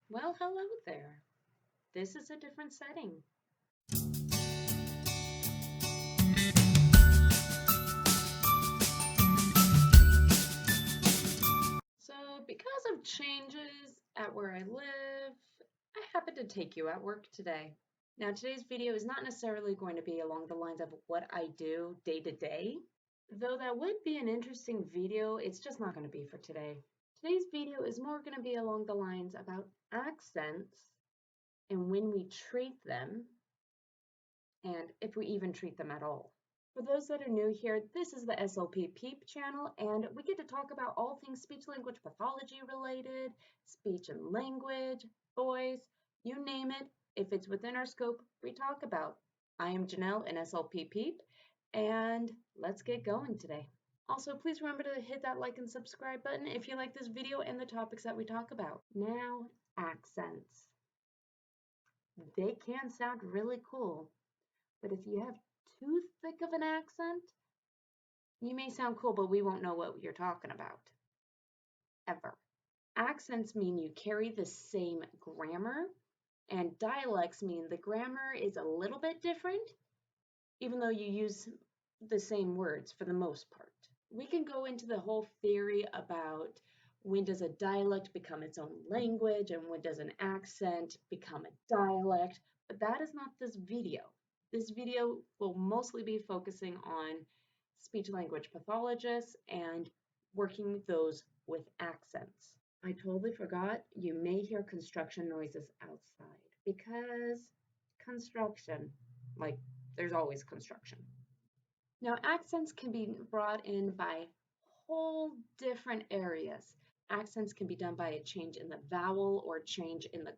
Well, hello there. This is a different setting. So, because of changes at where I live, I happen to take you at work today. Now, today's video is not necessarily going to be along the lines of what I do day to day, though that would be an interesting video, it's just not going to be for today. Today's video is more going to be along the lines about accents and when we treat them, and if we even treat them at all. For those that are new here, this is the SLP Peep channel, and we get to talk about all things speech language pathology related, speech and language, voice, you name it. If it's within our scope, we talk about. I am Janelle, an SLP Peep, and let's get going today. Also, please remember to hit that like and subscribe button if you like this video and the topics that we talk about. Now, accents. They can sound really cool, but if you have too thick of an accent, you may sound cool, but we won't know what you're talking about, ever. Accents mean you carry the same grammar, and dialects mean the grammar is a little bit different, even though you use the same words for the most part. We can go into the whole theory about when does a dialect become its own language and when does an accent become a dialect, but that is not this video. This video will mostly be focusing on speech language pathologists and working those with accents. I totally forgot you may hear construction noises outside because construction, like there's always construction. Now, accents can be brought in by whole different areas. Accents can be done by a change in the vowel or change in the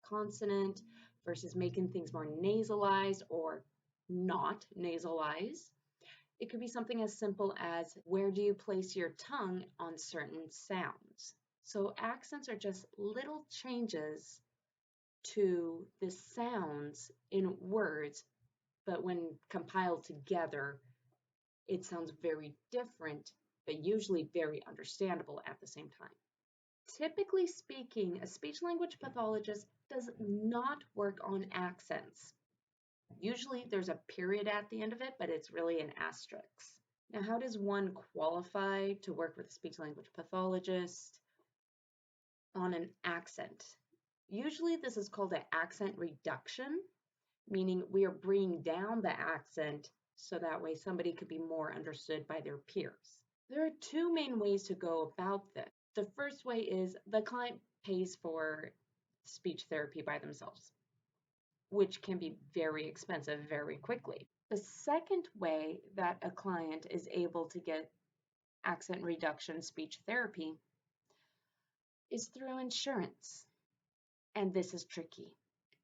consonant versus making things more nasalized or not nasalized. It could be something as simple as where do you place your tongue on certain sounds? So accents are just little changes to the sounds in words, but when compiled together, it sounds very different, but usually very understandable at the same time. Typically speaking, a speech language pathologist does not work on accents. Usually there's a period at the end of it, but it's really an asterisk. Now, how does one qualify to work with a speech language pathologist on an accent? Usually this is called an accent reduction, meaning we are bringing down the accent so that way somebody could be more understood by their peers. There are two main ways to go about this. The first way is the client pays for speech therapy by themselves, which can be very expensive very quickly. The second way that a client is able to get accent reduction speech therapy is through insurance. And this is tricky.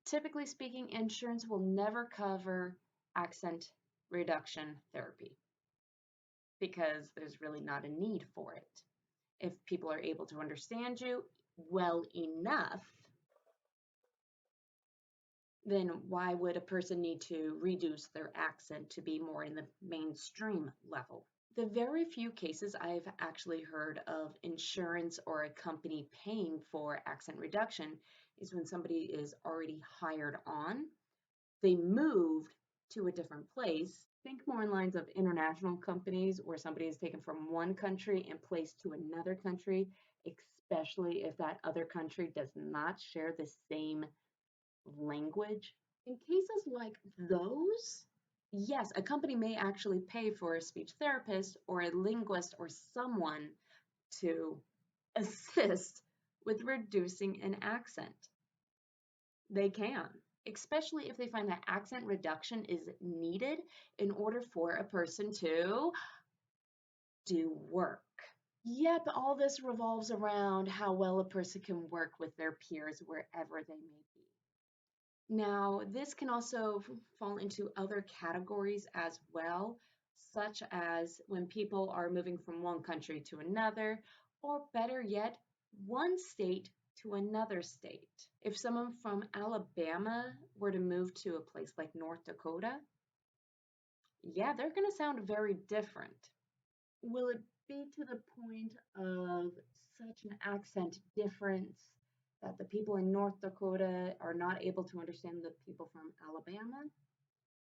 Typically speaking, insurance will never cover accent reduction therapy because there's really not a need for it. If people are able to understand you well enough, then why would a person need to reduce their accent to be more in the mainstream level? The very few cases I've actually heard of insurance or a company paying for accent reduction is when somebody is already hired on, they moved to a different place. Think more in lines of international companies where somebody is taken from one country and placed to another country, especially if that other country does not share the same language. In cases like those, yes, a company may actually pay for a speech therapist or a linguist or someone to assist with reducing an accent. They can, especially if they find that accent reduction is needed in order for a person to do work. Yep, all this revolves around how well a person can work with their peers wherever they may be. Now, this can also fall into other categories as well, such as when people are moving from one country to another, or better yet, one state to another state. If someone from Alabama were to move to a place like North Dakota, yeah, they're going to sound very different. Will it be to the point of such an accent difference that the people in North Dakota are not able to understand the people from Alabama?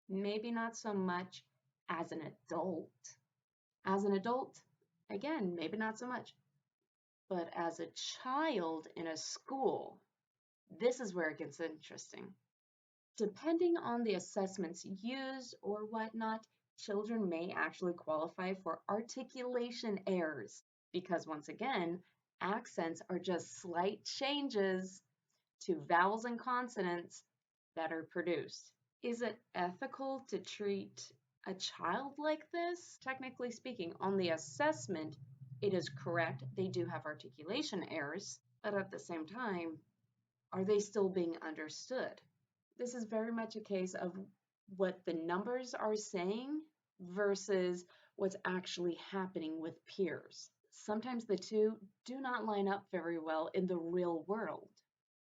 Maybe not so much as an adult. As an adult, again, maybe not so much. But as a child in a school, this is where it gets interesting. Depending on the assessments used or whatnot, children may actually qualify for articulation errors because, once again, accents are just slight changes to vowels and consonants that are produced. Is it ethical to treat a child like this? Technically speaking, on the assessment, it is correct. They do have articulation errors, but at the same time, are they still being understood? This is very much a case of what the numbers are saying versus what's actually happening with peers. Sometimes the two do not line up very well in the real world.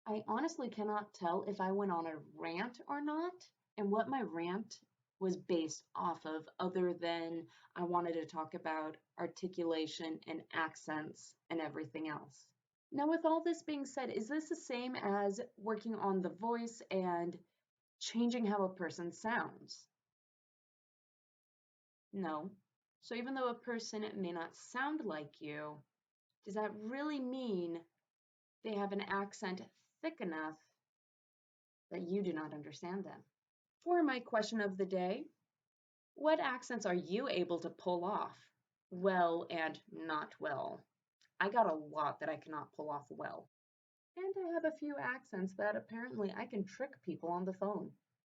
I honestly cannot tell if I went on a rant or not, and what my rant was based off of, other than I wanted to talk about articulation and accents and everything else. Now, with all this being said, is this the same as working on the voice and changing how a person sounds? No. So even though a person may not sound like you, does that really mean they have an accent thick enough that you do not understand them? For my question of the day, what accents are you able to pull off well and not well? I got a lot that I cannot pull off well. And I have a few accents that apparently I can trick people on the phone.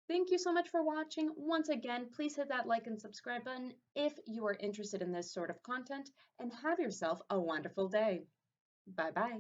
Thank you so much for watching. Once again, please hit that like and subscribe button if you are interested in this sort of content, and have yourself a wonderful day. Bye-bye.